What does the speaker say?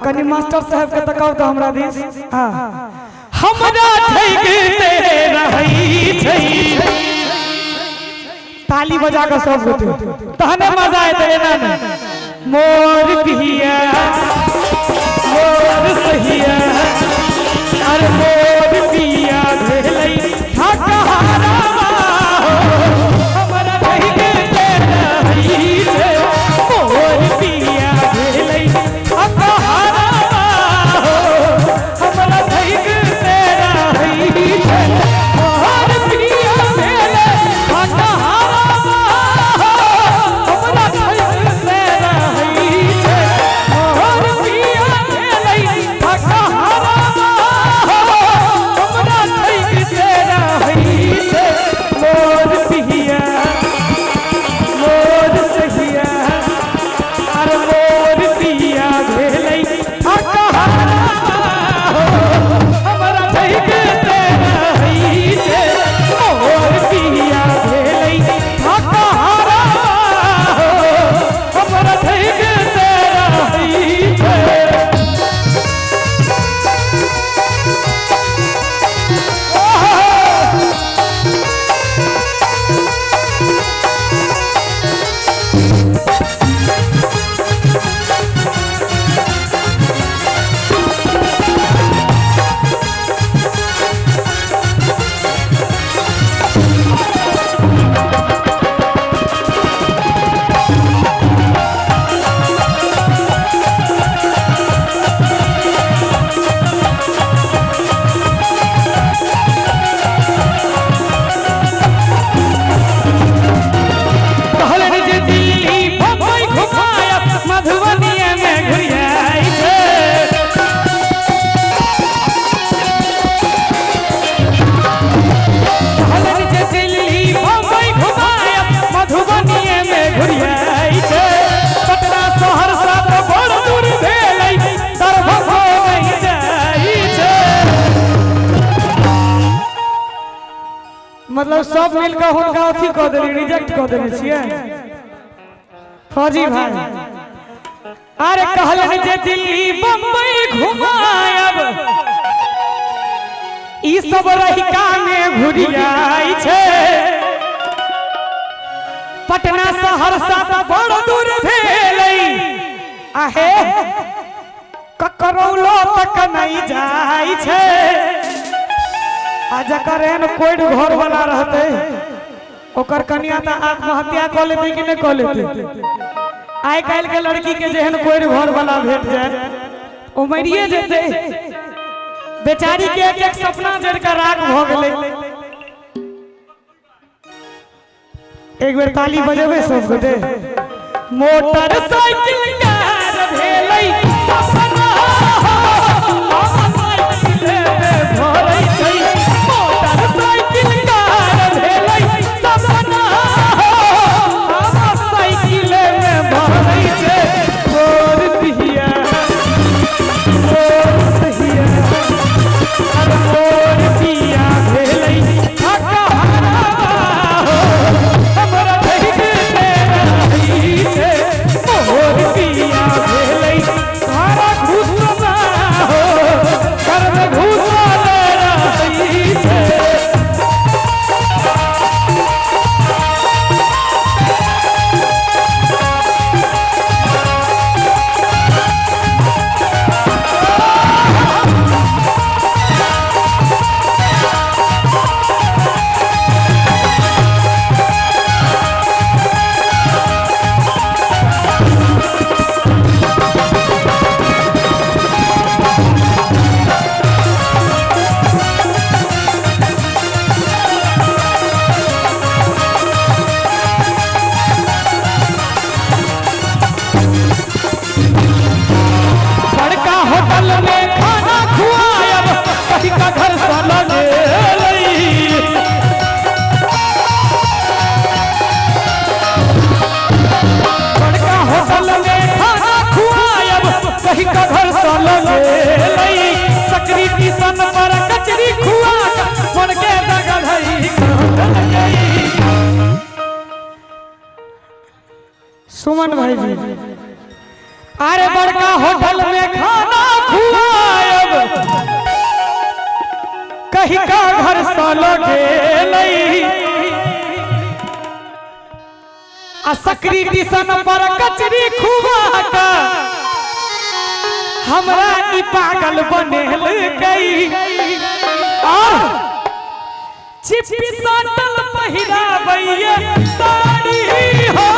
कनी मास्टर साहब के तकाउ तो हमरा दिस हां हमरा ठैकते रहई छै ताली बजा के सब गोटे तहने मजा आते ना मोर पिया मोर सहिया अरे मोर पिया भेलै ठकहारा हमरा ठैकते रहई छै मोर पिया भेलै ठकहारा हमरा ठैकते रहई छै मोर पिया भेलै ठकहारा मतलब सब मिलकर हुनका अथी कह देली रिजेक्ट कह देने छिए फौजी भाई अरे कहलन जे दिल्ली बम्बई घुमायब ई सब रहिका में घुरियाई छे पटना सहरसा त बड़ दूर भेलै आहे ककरौलो तक नहीं जाई छे आ जकर एहन कोई घर वाला रहते ओकर कन्या त आत्महत्या कर लेते कि नहीं कर लेते आइ काल के लड़की के जेहन कोई घर वाला भेट जाए ओ मरिए जेते बेचारी के एक एक सपना जड़ के राख भ गेलै एक बेर ताली बजेबे सब गोटे मोटरसाइकिल कार भेलै सपना भरै छै मोटरसाइकिल कार भेलै सपना साइकिल में भरै छै मोर पिया मोर सहिया अरे मोर पिया भेलै ठकहारा हमरा ठैकते रहई छै मोर पिया भेलै धारा घुसना हो घर में घुसल रहई छै सुमन भाई जी अरे बड़का होटल में खाना खुआब कहीं का घर सालो गेलई आ सकरी दिसन पर कचरी खुआ का हमरा ई पागल बनेल गई और चिपी साटल पहिराबैये साड़ी हो